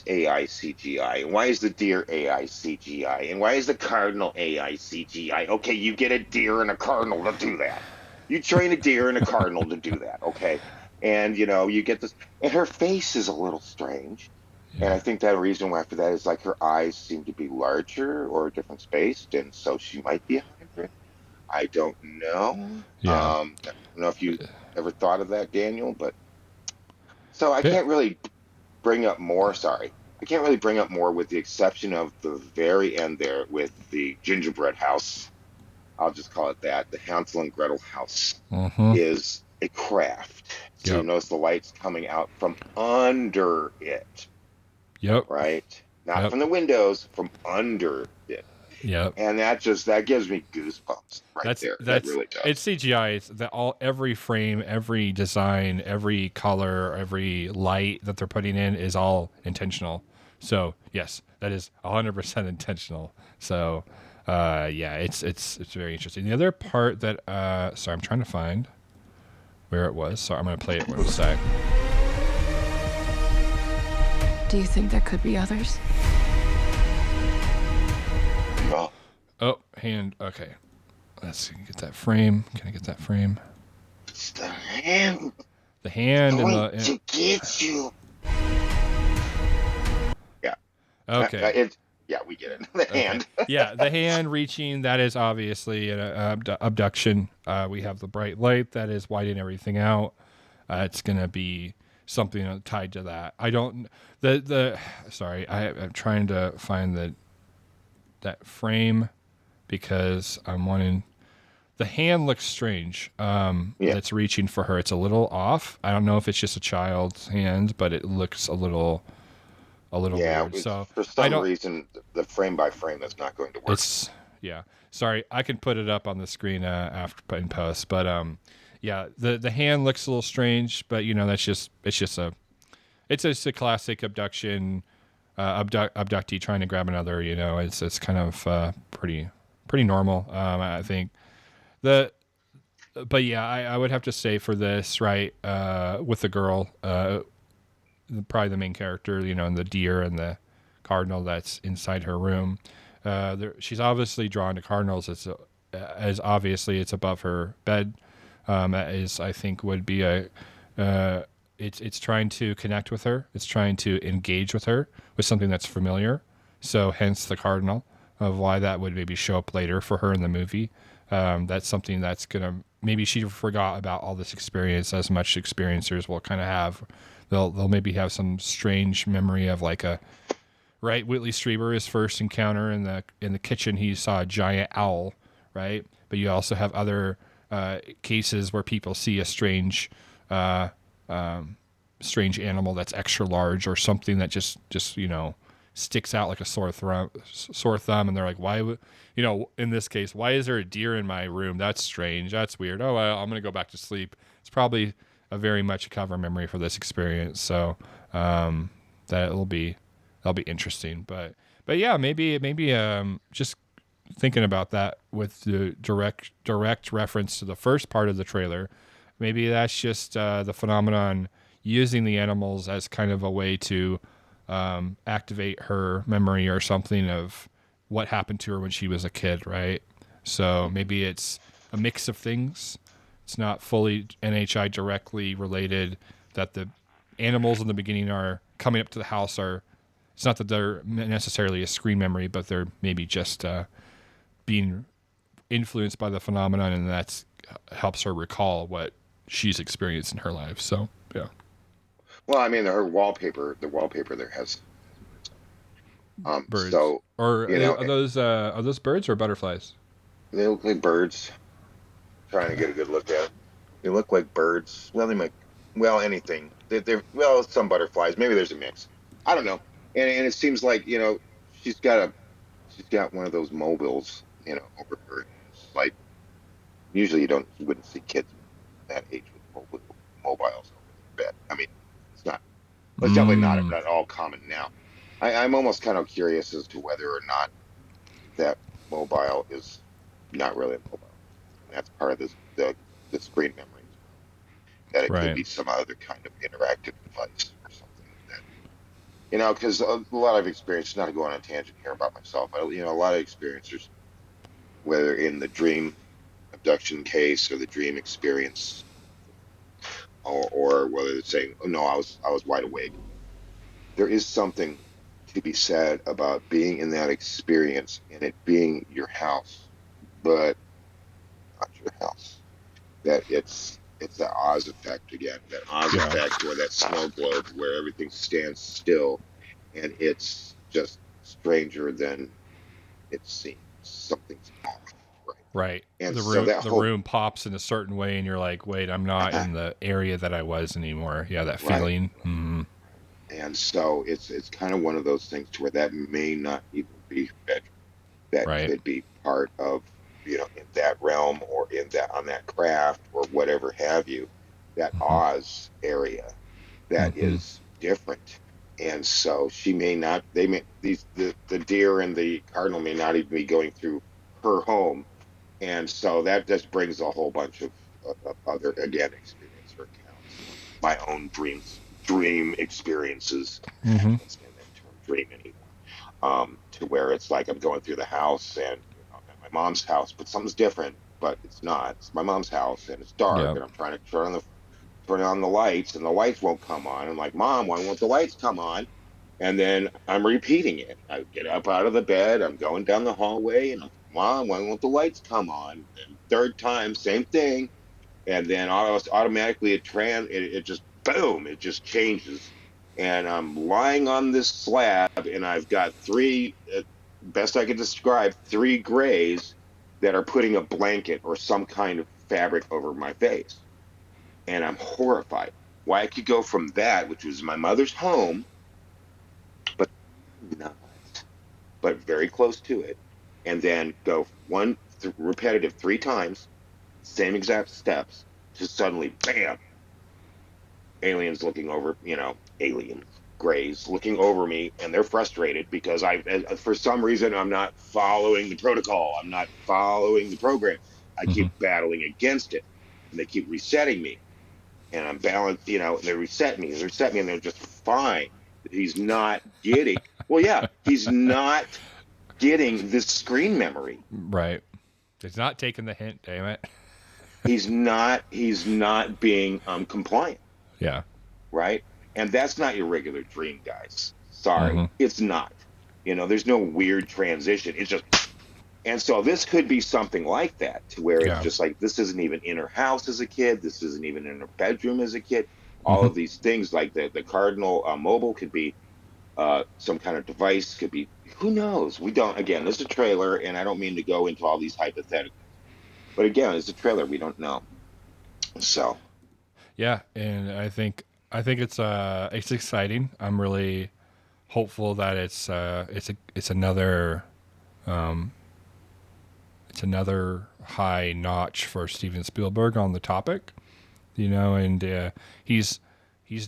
AI CGI. And why is the deer AI CGI? And why is the cardinal AI CGI?" Okay, you get a deer and a cardinal to do that. You train a deer and a cardinal to do that, okay? And, you get this. And her face is a little strange. Yeah. And I think that reason why for that is like her eyes seem to be larger or different spaced. And so she might be a hybrid. I don't know. Yeah. I don't know if you ever thought of that, Daniel, but so I Yeah. can't really bring up more. Sorry, I can't really bring up more, with the exception of the very end there with the gingerbread house. I'll just call it that. The Hansel and Gretel house Mm-hmm. is a craft. So you Yep. notice the lights coming out from under it, Yep. right? Not Yep. from the windows, from under it. Yep. And that gives me goosebumps right there. That really does. It's CGI. It's that every frame, every design, every color, every light that they're putting in is all intentional. So yes, that is 100% intentional. So yeah, it's very interesting. The other part that sorry, I'm trying to find where it was. So I'm going to play it one sec. Do you think there could be others? Oh, Oh, hand. Okay. Let's see, get that frame. Can I get that frame? it's the hand The hand and going the. to get you. Yeah. Okay. Yeah, we get it. The hand. Yeah, the hand reaching, that is obviously an abduction. We have the bright light that is whiting everything out. It's going to be something tied to that. I don't. Sorry, I'm trying to find that frame because I'm wanting. The hand looks strange. That's reaching for her. It's a little off. I don't know if it's just a child's hand, but it looks a little weird. So for some reason, the frame by frame is not going to work. Sorry, I can put it up on the screen after in post, but yeah, the hand looks a little strange, but it's just a classic abduction, abductee trying to grab another. It's kind of pretty normal. I think the but yeah, I would have to say for this, right, with the girl, probably the main character, you know, and the deer and the cardinal that's inside her room. She's obviously drawn to cardinals. As obviously it's above her bed. Is I think would be it's trying to connect with her. It's trying to engage with her with something that's familiar. So hence the cardinal of why that would maybe show up later for her in the movie. That's something that's gonna maybe she forgot about all this experience as much experiencers will kind of have. They'll maybe have some strange memory of like a right Whitley Strieber his first encounter in the kitchen he saw a giant owl, right? But you also have other cases where people see a strange strange animal that's extra large or something that just you know sticks out like a sore thumb, and they're like, why would, you know, in this case, why is there a deer in my room? That's strange. That's weird. Oh, well, I'm gonna go back to sleep. It's probably a very much a cover memory for this experience. So that'll be interesting. But yeah, maybe just thinking about that with the direct reference to the first part of the trailer, maybe that's just the phenomenon using the animals as kind of a way to activate her memory or something of what happened to her when she was a kid, right? So maybe it's a mix of things. It's not fully NHI directly related, that the animals in the beginning are coming up to the house it's not that they're necessarily a screen memory, but they're maybe just being influenced by the phenomenon, and that's helps her recall what she's experienced in her life. So yeah. Well, I mean, the wallpaper there has Birds, so or you know, are those birds or butterflies? they look like birds. Trying to get a good look at it. They look like birds. Well, they might. Well, anything. They're well, some butterflies. Maybe there's a mix. I don't know. And it seems like, you know, she's got one of those mobiles, you know, over her. It's like usually you wouldn't see kids that age with mobiles over their bed. I mean, it's not. It's definitely not at all common now. I'm almost kind of curious as to whether or not that mobile is not really a mobile. And that's part of the screen memory. That it could Right. be some other kind of interactive device or something that, you know, because a lot of experience, not to go on a tangent here about myself, but, you know, a lot of experiencers, whether in the dream abduction case or the dream experience, or whether they're saying, oh, no, I was wide awake. There is something to be said about being in that experience and it being your house, but not your house. That it's that Oz effect again, that Oz effect, or that snow globe where everything stands still and it's just stranger than it seems. Something's off, right? Right. And The so room that whole room pops in a certain way, and you're like, wait, I'm not in the area that I was anymore. Yeah, that right. feeling. Mm-hmm. And so it's kind of one of those things to where that may not even be bedroom. That Right. could be part of, you know, in that realm or in that on that craft or whatever have you, that Oz area that is different. And so she may not, the deer and the cardinal may not even be going through her home. And so that just brings a whole bunch of other, again, experience or accounts. My own dream experiences. I can't stand that term dream anymore. To where it's like I'm going through the house and, you know, I'm at my mom's house, but something's different, but it's not. It's my mom's house and it's dark and I'm trying to turn on the lights and the lights won't come on. I'm like, Mom, why won't the lights come on? And then I'm repeating it. I get up out of the bed, I'm going down the hallway and I'm, Mom, why won't the lights come on? And third time, same thing. And then automatically it just boom, it just changes. And I'm lying on this slab and I've got three, best I could describe, three grays that are putting a blanket or some kind of fabric over my face. And I'm horrified. Why I could go from that, which was my mother's home, but not, but very close to it, and then go repetitive three times, same exact steps, to suddenly, bam, aliens looking over, you know, grays looking over me, and they're frustrated because for some reason, I'm not following the protocol. I'm not following the program. I keep battling against it. and they keep resetting me, and I'm balanced, you know, and they reset me, and they're just fine. He's not getting, well, yeah, he's not getting this screen memory. Right. He's not taking the hint, damn it. He's not being compliant, Yeah. right? And that's not your regular dream, guys. Sorry, Mm-hmm. it's not. You know, there's no weird transition. It's just, and so this could be something like that, to where it's Yeah. just like, this isn't even in her house as a kid. This isn't even in her bedroom as a kid. All Mm-hmm. of these things, like the Cardinal mobile, could be some kind of device, could be, who knows? We don't. Again, this is a trailer, and I don't mean to go into all these hypotheticals, but again, it's a trailer. We don't know. So Yeah, and I think it's exciting. I'm really hopeful that it's another high notch for Steven Spielberg on the topic, you know, and he's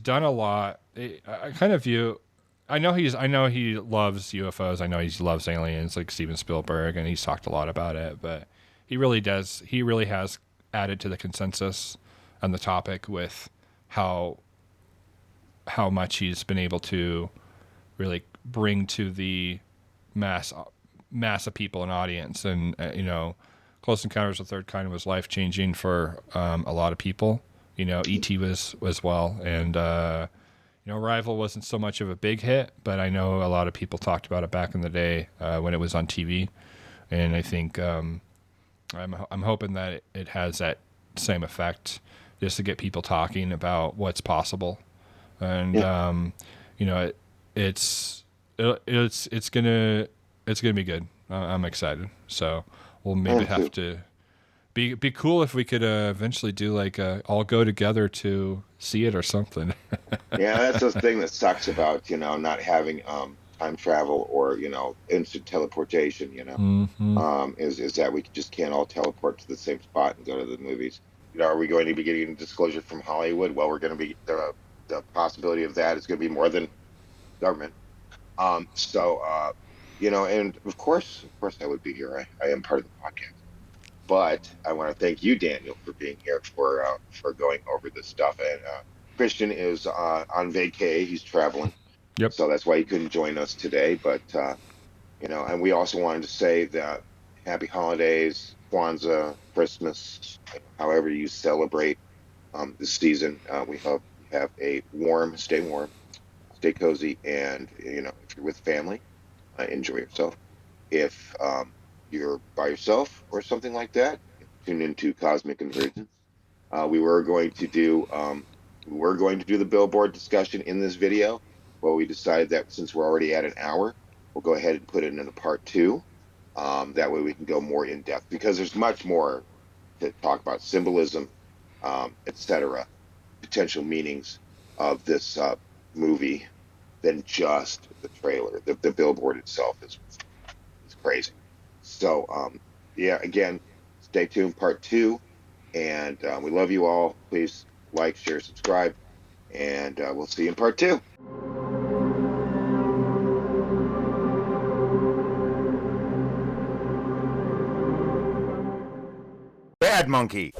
done a lot. I kind of view. I know he loves UFOs. I know he loves aliens, like Steven Spielberg, and he's talked a lot about it. But he really does. He really has added to the consensus on the topic with how much he's been able to really bring to the mass of people and audience. And you know, Close Encounters of the Third Kind was life changing for a lot of people. You know, E.T. was well, and you know, Arrival wasn't so much of a big hit, but I know a lot of people talked about it back in the day when it was on TV, and I think I'm hoping that it has that same effect, just to get people talking about what's possible, and you know, it's gonna be good. I'm excited, so we'll maybe have to be cool if we could eventually do like all go together to see it or something. yeah, that's the thing that sucks about, you know, not having time travel, or, you know, instant teleportation, you know. Mm-hmm. Is that we just can't all teleport to the same spot and go to the movies. You know, are we going to be getting disclosure from Hollywood? Well, we're going to be, the possibility of that is going to be more than government. You know, and of course I would be here. I am part of the podcast. But I want to thank you, Daniel, for being here, for going over this stuff. And Christian is on vacay; he's traveling, Yep. so that's why he couldn't join us today. But you know, and we also wanted to say that happy holidays, Kwanzaa, Christmas, however you celebrate this season. We hope you have stay warm, stay cozy, and, you know, if you're with family, enjoy yourself. If you're by yourself or something like that, tune into Cosmic Convergence. We were going to do the billboard discussion in this video, but we decided that since we're already at an hour, we'll go ahead and put it in a part 2. That way we can go more in depth, because there's much more to talk about: symbolism, etc., potential meanings of this movie, than just the trailer. The billboard itself is crazy. So yeah, again, stay tuned, part 2, and we love you all. Please like, share, subscribe, and we'll see you in part 2. Bad monkey.